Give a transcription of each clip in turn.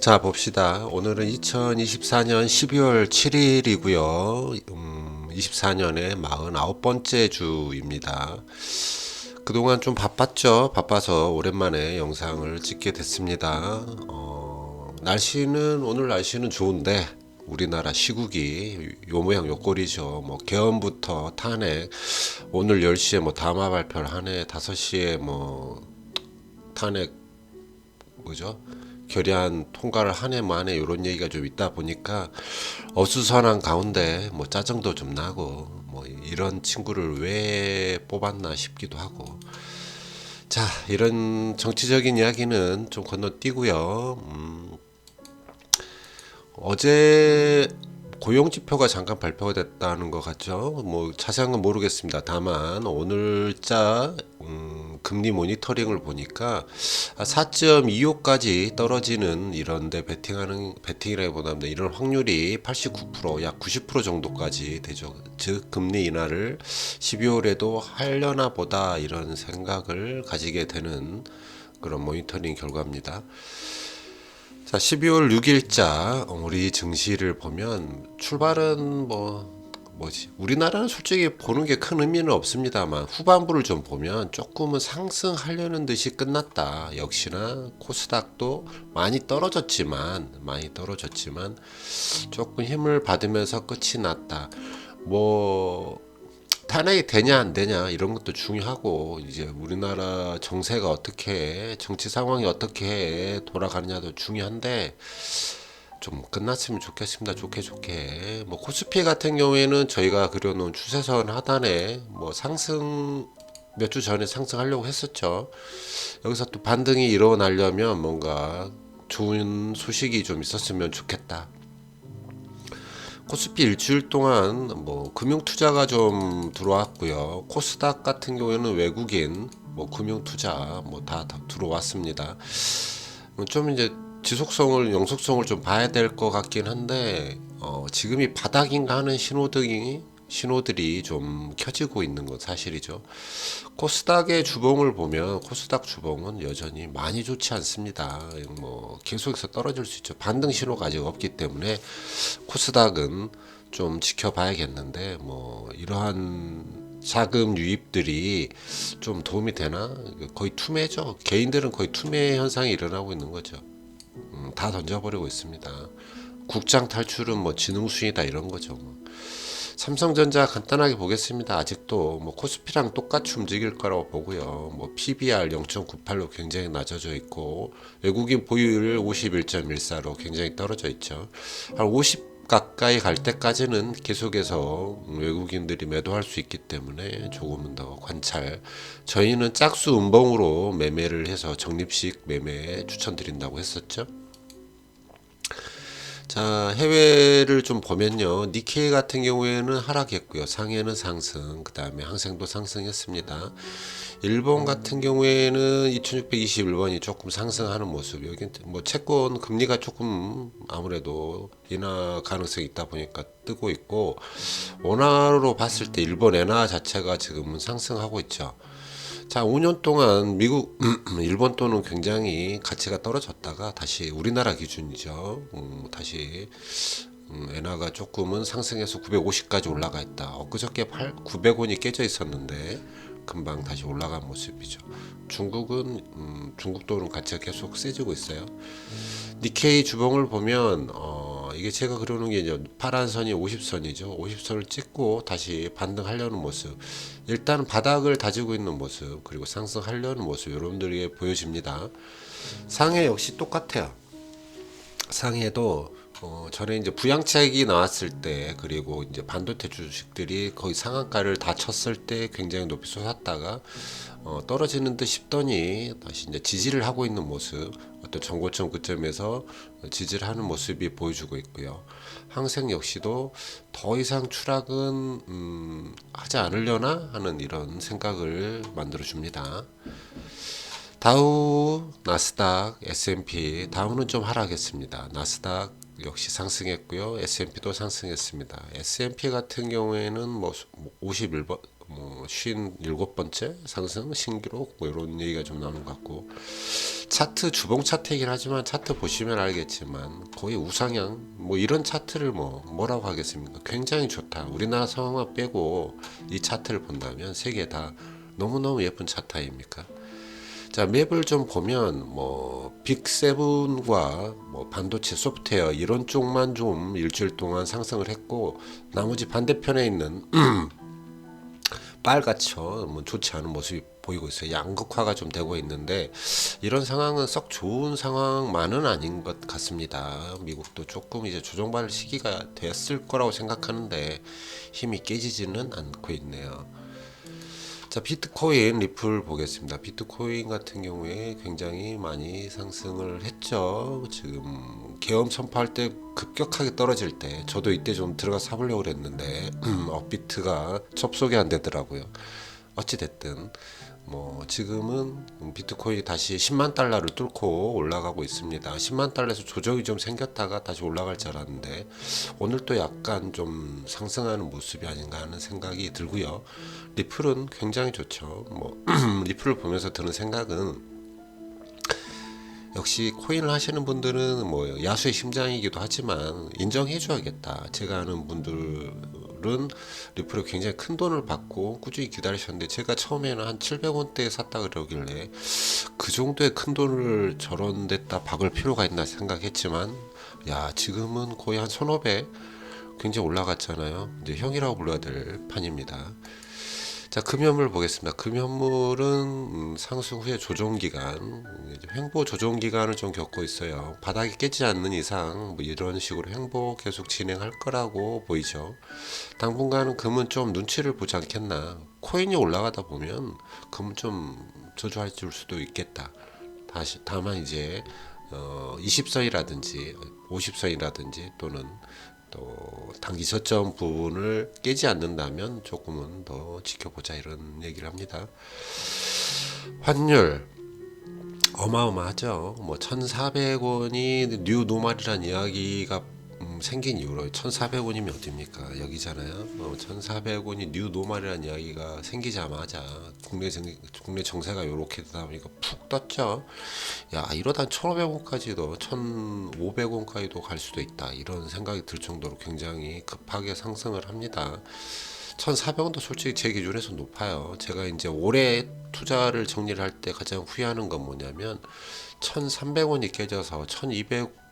자, 봅시다. 오늘은 2024년 12월 7일이고요. 24년의 49번째 주입니다. 그동안 좀 바빴죠? 바빠서 오랜만에 영상을 찍게 됐습니다. 오늘 날씨는 좋은데, 우리나라 시국이 요 모양 요 꼴이죠. 뭐 계엄부터 탄핵, 오늘 10시에 뭐 담화 발표를 하네, 5시에 뭐 탄핵 뭐죠? 결의안 통과를 하네 마네 이런 얘기가 좀 있다 보니까 어수선한 가운데 뭐 짜증도 좀 나고 뭐 이런 친구를 왜 뽑았나 싶기도 하고. 자, 이런 정치적인 이야기는 좀 건너뛰고요. 어제 고용 지표가 잠깐 발표가 됐다는 것 같죠. 뭐 자세한 건 모르겠습니다. 다만 오늘자 금리 모니터링을 보니까 4.25까지 떨어지는 이런데 베팅이라기보다는 이런 확률이 89%, 약 90% 정도까지 되죠. 즉 금리 인하를 12월에도 하려나 보다 이런 생각을 가지게 되는 그런 모니터링 결과입니다. 자, 12월 6일자 우리 증시를 보면 출발은 뭐지? 우리나라는 솔직히 보는 게 큰 의미는 없습니다만 후반부를 좀 보면 조금은 상승하려는 듯이 끝났다. 역시나 코스닥도 많이 떨어졌지만 조금 힘을 받으면서 끝이 났다. 뭐 탄핵이 되냐 안 되냐 이런 것도 중요하고 이제 우리나라 정세가 어떻게 정치 상황이 어떻게 돌아가느냐도 중요한데 좀 끝났으면 좋겠습니다. 좋게 뭐 코스피 같은 경우에는 저희가 그려놓은 추세선 하단에 뭐 상승 몇 주 전에 상승하려고 했었죠. 여기서 또 반등이 일어나려면 뭔가 좋은 소식이 좀 있었으면 좋겠다. 코스피 일주일 동안 뭐 금융 투자가 좀 들어왔고요. 코스닥 같은 경우에는 외국인 뭐 금융 투자 뭐 다 들어왔습니다. 좀 이제 지속성을 영속성을 좀 봐야 될 것 같긴 한데 지금이 바닥인가 하는 신호들이 좀 켜지고 있는 건 사실이죠. 코스닥의 주봉을 보면 코스닥 주봉은 여전히 많이 좋지 않습니다. 뭐 계속해서 떨어질 수 있죠. 반등 신호가 아직 없기 때문에 코스닥은 좀 지켜봐야겠는데 뭐 이러한 자금 유입들이 좀 도움이 되나? 거의 투매죠. 개인들은 거의 투매 현상이 일어나고 있는 거죠. 다 던져버리고 있습니다. 국장 탈출은 뭐 지능순이다 이런 거죠. 뭐. 삼성전자 간단하게 보겠습니다. 아직도 뭐 코스피랑 똑같이 움직일 거라고 보고요. 뭐 PBR 0.98로 굉장히 낮아져 있고 외국인 보유율 51.14로 굉장히 떨어져 있죠. 한 50 가까이 갈 때까지는 계속해서 외국인들이 매도할 수 있기 때문에 조금은 더 관찰. 저희는 짝수 음봉으로 매매를 해서 적립식 매매 추천드린다고 했었죠. 자, 해외를 좀 보면요. 니케이 같은 경우에는 하락했고요. 상해는 상승, 그 다음에 항생도 상승했습니다. 일본 같은 경우에는 2621원이 조금 상승하는 모습. 여기 뭐 채권 금리가 조금 아무래도 인하 가능성이 있다 보니까 뜨고 있고, 원화로 봤을 때 일본 엔화 자체가 지금은 상승하고 있죠. 자, 5년 동안 미국, 일본 돈은 굉장히 가치가 떨어졌다가 다시 우리나라 기준이죠. 다시 엔화가 조금은 상승해서 950까지 올라가 있다. 엊그저께 900원이 깨져 있었는데 금방 다시 올라간 모습이죠. 중국 돈은 가치가 계속 세지고 있어요. 니케이 주봉을 보면 이게 제가 그려놓은 게 이제 파란 선이 50선이죠. 50선을 찍고 다시 반등하려는 모습. 일단 바닥을 다지고 있는 모습 그리고 상승하려는 모습 여러분들에게 보여집니다. 상해 역시 똑같아요. 상해도 전에 이제 부양책이 나왔을 때 그리고 이제 반도체 주식들이 거의 상한가를 다 쳤을 때 굉장히 높이 솟았다가 떨어지는 듯 싶더니 다시 이제 지지를 하고 있는 모습 어떤 정고점 그점에서 지지를 하는 모습이 보여주고 있고요. 항생 역시도 더 이상 추락은 하지 않으려나 하는 이런 생각을 만들어 줍니다. 다우, 나스닥, S&P 다우는 좀 하락했습니다. 나스닥 역시 상승했고요. S&P도 상승했습니다. S&P 같은 경우에는 뭐 51번 뭐 57번째 상승 신기록 뭐 이런 얘기가 좀 나오는 것 같고, 차트 주봉 차트이긴 하지만 차트 보시면 알겠지만 거의 우상향 뭐 이런 차트를 뭐라고 하겠습니까? 굉장히 좋다. 우리나라 상황만 빼고 이 차트를 본다면 세계 다 너무너무 예쁜 차트 아닙니까? 자, 맵을 좀 보면 뭐 빅7과 뭐 반도체 소프트웨어 이런 쪽만 좀 일주일 동안 상승을 했고, 나머지 반대편에 있는 빨갛죠. 뭐 좋지 않은 모습이 보이고 있어요. 양극화가 좀 되고 있는데, 이런 상황은 썩 좋은 상황만은 아닌 것 같습니다. 미국도 조금 이제 조정받을 시기가 됐을 거라고 생각하는데 힘이 깨지지는 않고 있네요. 자, 비트코인 리플 보겠습니다. 비트코인 같은 경우에 굉장히 많이 상승을 했죠. 지금 계엄 선포할 때 급격하게 떨어질 때 저도 이때 좀 들어가 사보려고 그랬는데 업비트가 접속이 안 되더라고요. 어찌 됐든 뭐 지금은 비트코인이 다시 10만 달러를 뚫고 올라가고 있습니다. 10만 달러에서 조정이 좀 생겼다가 다시 올라갈 줄 알았는데 오늘 또 약간 좀 상승하는 모습이 아닌가 하는 생각이 들고요. 리플은 굉장히 좋죠. 뭐 리플을 보면서 드는 생각은, 역시 코인을 하시는 분들은 뭐 야수의 심장이기도 하지만 인정해줘야겠다. 제가 아는 분들은 리플에 굉장히 큰 돈을 받고 꾸준히 기다리셨는데, 제가 처음에는 한 700원대에 샀다 그러길래 그 정도의 큰 돈을 저런 데다 박을 필요가 있나 생각했지만, 야, 지금은 거의 한 1500 굉장히 올라갔잖아요. 이제 형이라고 불러야 될 판입니다. 자, 금연물 보겠습니다. 금연물은 상승 후에 조정기간, 횡보 조정기간을 좀 겪고 있어요. 바닥이 깨지 않는 이상 뭐 이런 식으로 횡보 계속 진행할 거라고 보이죠. 당분간은 금은 좀 눈치를 보지 않겠나. 코인이 올라가다 보면 금은 좀 저조할 수도 있겠다. 다만 이제 20선이라든지 50선이라든지 또는 또 단기 저점 부분을 깨지 않는다면 조금은 더 지켜보자, 이런 얘기를 합니다. 환율 어마어마하죠. 뭐 1,400원이 뉴 노멀이란 이야기가 생긴 이후로, 1,400원이면 어딥니까? 여기잖아요. 1,400원이 뉴 노멀이라는 이야기가 생기자마자 국내 정세가 이렇게 되다 보니까 푹 떴죠. 야, 이러다 1,500원까지도 1,500원까지도 갈 수도 있다, 이런 생각이 들 정도로 굉장히 급하게 상승을 합니다. 1,400원도 솔직히 제 기준에서 높아요. 제가 이제 올해 투자를 정리를 할 때 가장 후회하는 건 뭐냐면, 1,300원이 깨져서 1,200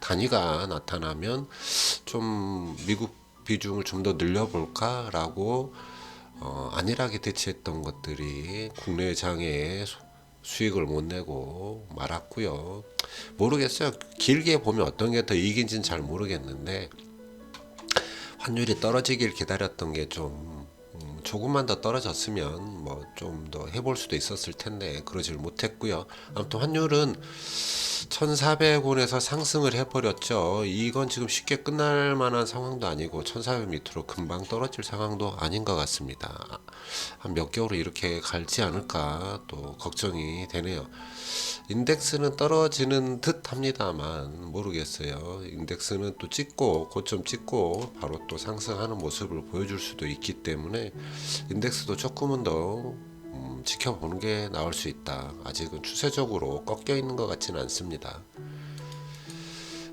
단위가 나타나면 좀 미국 비중을 좀 더 늘려볼까라고 안일하게 대처했던 것들이 국내 장에 수익을 못 내고 말았고요. 모르겠어요. 길게 보면 어떤 게 더 이익인지는 잘 모르겠는데, 환율이 떨어지길 기다렸던 게 좀 조금만 더 떨어졌으면 뭐 좀 더 해볼 수도 있었을 텐데 그러질 못했고요. 아무튼 환율은 1,400원에서 상승을 해버렸죠. 이건 지금 쉽게 끝날 만한 상황도 아니고 1,400 밑으로 금방 떨어질 상황도 아닌 것 같습니다. 한 몇 개월을 이렇게 갈지 않을까 또 걱정이 되네요. 인덱스는 떨어지는 듯 합니다만 모르겠어요. 인덱스는 또 찍고 고점 찍고 바로 또 상승하는 모습을 보여줄 수도 있기 때문에 인덱스도 조금은 더 지켜보는 게 나을 수 있다. 아직은 추세적으로 꺾여 있는 것 같지는 않습니다.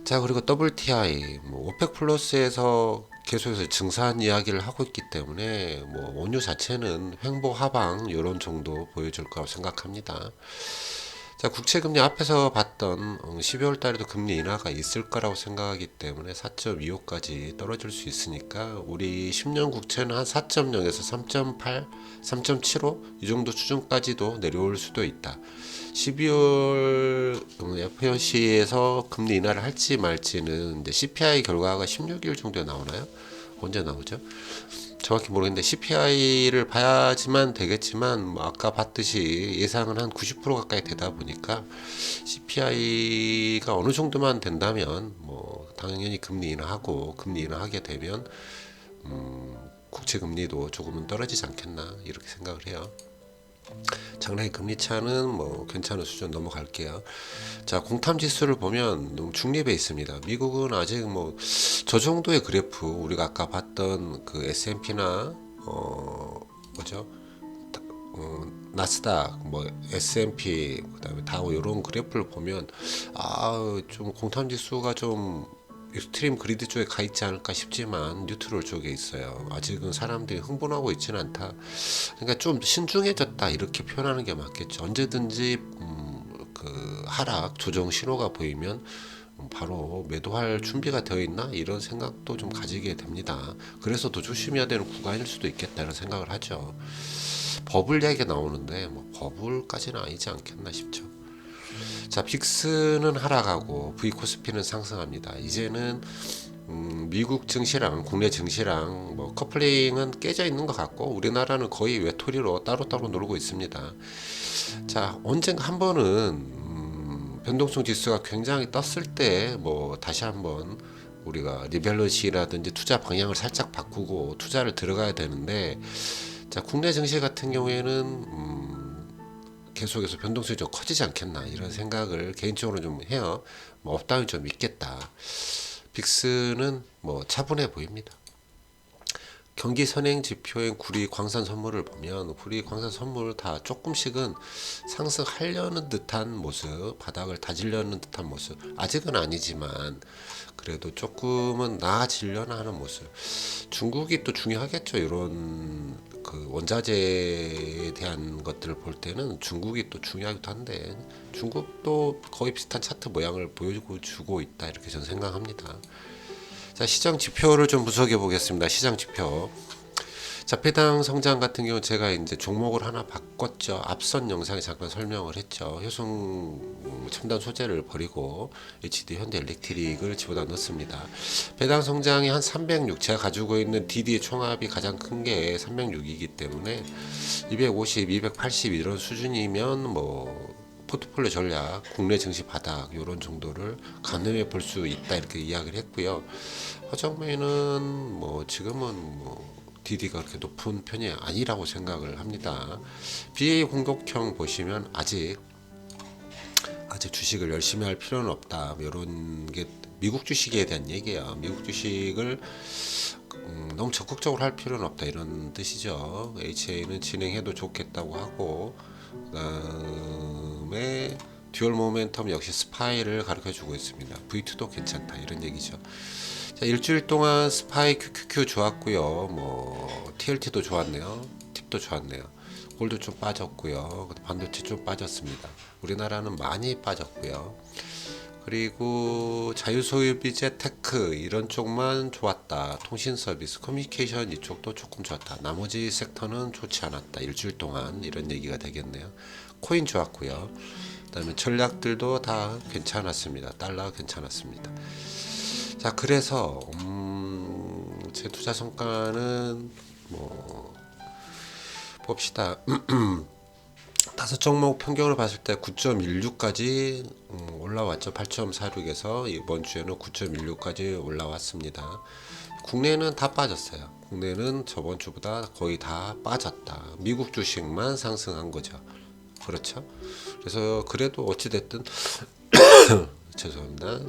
자, 그리고 WTI 오펙 플러스에서 계속해서 증산 이야기를 하고 있기 때문에 뭐 원유 자체는 횡보 하방 이런 정도 보여줄 거라고 생각합니다. 자, 국채금리 앞에서 봤던 12월 달에도 금리 인하가 있을 거라고 생각하기 때문에 4.25까지 떨어질 수 있으니까 우리 10년 국채는 한 4.0에서 3.8, 3.75 이 정도 수준까지도 내려올 수도 있다. 12월 FOMC에서 금리 인하를 할지 말지는 이제 CPI 결과가 16일 정도에 나오나요? 언제 나오죠? 정확히 모르겠는데 CPI를 봐야지만 되겠지만 뭐 아까 봤듯이 예상은 한 90% 가까이 되다 보니까 CPI가 어느 정도만 된다면 뭐 당연히 금리 인하하게 되면 국채 금리도 조금은 떨어지지 않겠나 이렇게 생각을 해요. 장래 금리 차는 뭐 괜찮은 수준 넘어갈게요. 자, 공탐 지수를 보면 너무 중립에 있습니다. 미국은 아직 뭐 저 정도의 그래프, 우리가 아까 봤던 그 S&P나 뭐죠? 나스닥, 뭐 S&P, 그다음에 다우 이런 그래프를 보면 좀 공탐 지수가 좀 익스트림 그리드 쪽에 가 있지 않을까 싶지만 뉴트럴 쪽에 있어요. 아직은 사람들이 흥분하고 있지는 않다. 그러니까 좀 신중해졌다 이렇게 표현하는 게 맞겠죠. 언제든지 그 하락 조정 신호가 보이면 바로 매도할 준비가 되어 있나 이런 생각도 좀 가지게 됩니다. 그래서 더 조심해야 되는 구간일 수도 있겠다는 생각을 하죠. 버블 얘기가 나오는데 뭐 버블까지는 아니지 않겠나 싶죠. 자, 빅스는 하락하고 V코스피는 상승합니다. 이제는 미국 증시랑 국내 증시랑 뭐 커플링은 깨져 있는 것 같고 우리나라는 거의 외톨이로 따로따로 놀고 있습니다. 자, 언젠가 한 번은 변동성 지수가 굉장히 떴을 때 뭐 다시 한번 우리가 리밸런시라든지 투자 방향을 살짝 바꾸고 투자를 들어가야 되는데, 자, 국내 증시 같은 경우에는 계속해서 변동성이 좀 커지지 않겠나 이런 생각을 개인적으로 좀 해요. 뭐 업다운이 좀 있겠다. 빅스는 뭐 차분해 보입니다. 경기 선행 지표인 구리 광산 선물을 보면 구리 광산 선물 다 조금씩은 상승하려는 듯한 모습, 바닥을 다지려는 듯한 모습, 아직은 아니지만 그래도 조금은 나아지려나 하는 모습. 중국이 또 중요하겠죠. 이런 그 원자재에 대한 것들을 볼 때는 중국이 또 중요하기도 한데 중국도 거의 비슷한 차트 모양을 보여주고 있다 이렇게 저는 생각합니다. 자, 시장 지표를 좀 분석해 보겠습니다. 시장 지표. 자, 배당 성장 같은 경우 제가 이제 종목을 하나 바꿨죠. 앞선 영상에 잠깐 설명을 했죠. 효성 첨단 소재를 버리고 HD 현대 일렉트릭을 집어다 넣습니다. 배당 성장이 한 306, 제가 가지고 있는 DD의 총합이 가장 큰 게 306이기 때문에 250, 280 이런 수준이면 뭐 포트폴리오 전략, 국내 증시 바닥 이런 정도를 가늠해 볼 수 있다 이렇게 이야기를 했고요. 허정매는 뭐 지금은 뭐 DD가 그렇게 높은 편이 아니라고 생각을 합니다. BA 공격형 보시면 아직 주식을 열심히 할 필요는 없다. 이런 게 미국 주식에 대한 얘기예요. 미국 주식을 너무 적극적으로 할 필요는 없다 이런 뜻이죠. HA는 진행해도 좋겠다고 하고, 그다음에 듀얼 모멘텀 역시 스파이를 가르쳐주고 있습니다. V2도 괜찮다 이런 얘기죠. 자, 일주일 동안 스파이 QQQ 좋았고요. 뭐 TLT도 좋았네요. 팁도 좋았네요. 골드 좀 빠졌고요. 반도체 좀 빠졌습니다. 우리나라는 많이 빠졌고요. 그리고 자유소유비재 테크 이런 쪽만 좋았다. 통신 서비스, 커뮤니케이션 이쪽도 조금 좋았다. 나머지 섹터는 좋지 않았다. 일주일 동안 이런 얘기가 되겠네요. 코인 좋았고요. 그다음에 전략들도 다 괜찮았습니다. 달러 괜찮았습니다. 자, 그래서 제 투자 성과는 뭐 봅시다. 다섯 종목 평균을 봤을 때 9.16까지 올라왔죠. 8.46에서 이번 주에는 9.16까지 올라왔습니다. 국내는 다 빠졌어요. 국내는 저번 주보다 거의 다 빠졌다. 미국 주식만 상승한 거죠. 그렇죠. 그래서 그래도 어찌됐든 죄송합니다.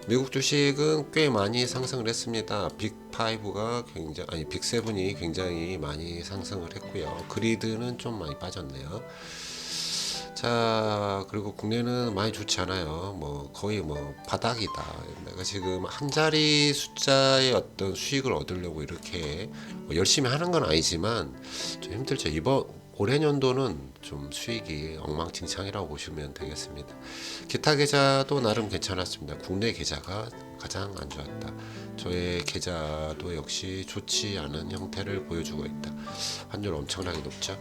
미국 주식은 꽤 많이 상승을 했습니다. 빅5가 굉장히, 아니 빅7이 굉장히 많이 상승을 했고요. 그리드는 좀 많이 빠졌네요. 자, 그리고 국내는 많이 좋지 않아요. 뭐 거의 뭐 바닥이다. 내가 지금 한 자리 숫자의 어떤 수익을 얻으려고 이렇게 뭐 열심히 하는 건 아니지만 좀 힘들죠. 올해 년도는 좀 수익이 엉망진창이라고 보시면 되겠습니다. 기타 계좌도 나름 괜찮았습니다. 국내 계좌가 가장 안 좋았다. 저의 계좌도 역시 좋지 않은 형태를 보여주고 있다. 환율 엄청나게 높죠.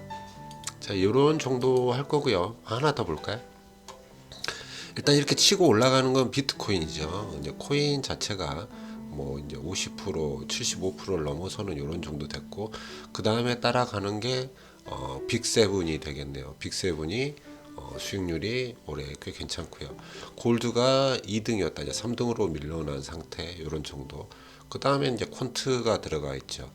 자, 이런 정도 할 거고요. 하나 더 볼까요? 일단 이렇게 치고 올라가는 건 비트코인이죠. 이제 코인 자체가 뭐 이제 50%, 75%를 넘어서는 이런 정도 됐고, 그 다음에 따라가는 게 빅7이 되겠네요. 빅7이 수익률이 올해 꽤 괜찮고요. 골드가 2등이었다 이제 3등으로 밀려난 상태 이런 정도. 그 다음에 이제 콘트가 들어가 있죠.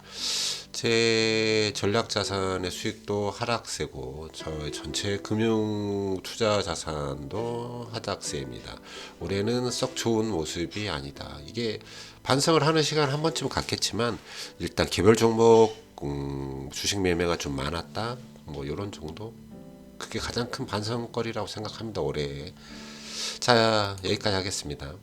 제 전략 자산의 수익도 하락세고 저의 전체 금융 투자 자산도 하락세입니다. 올해는 썩 좋은 모습이 아니다. 이게 반성을 하는 시간 한 번쯤 갖겠지만 일단 개별 종목 주식 매매가 좀 많았다. 뭐 이런 정도. 그게 가장 큰 반성거리라고 생각합니다. 올해. 자, 여기까지 하겠습니다.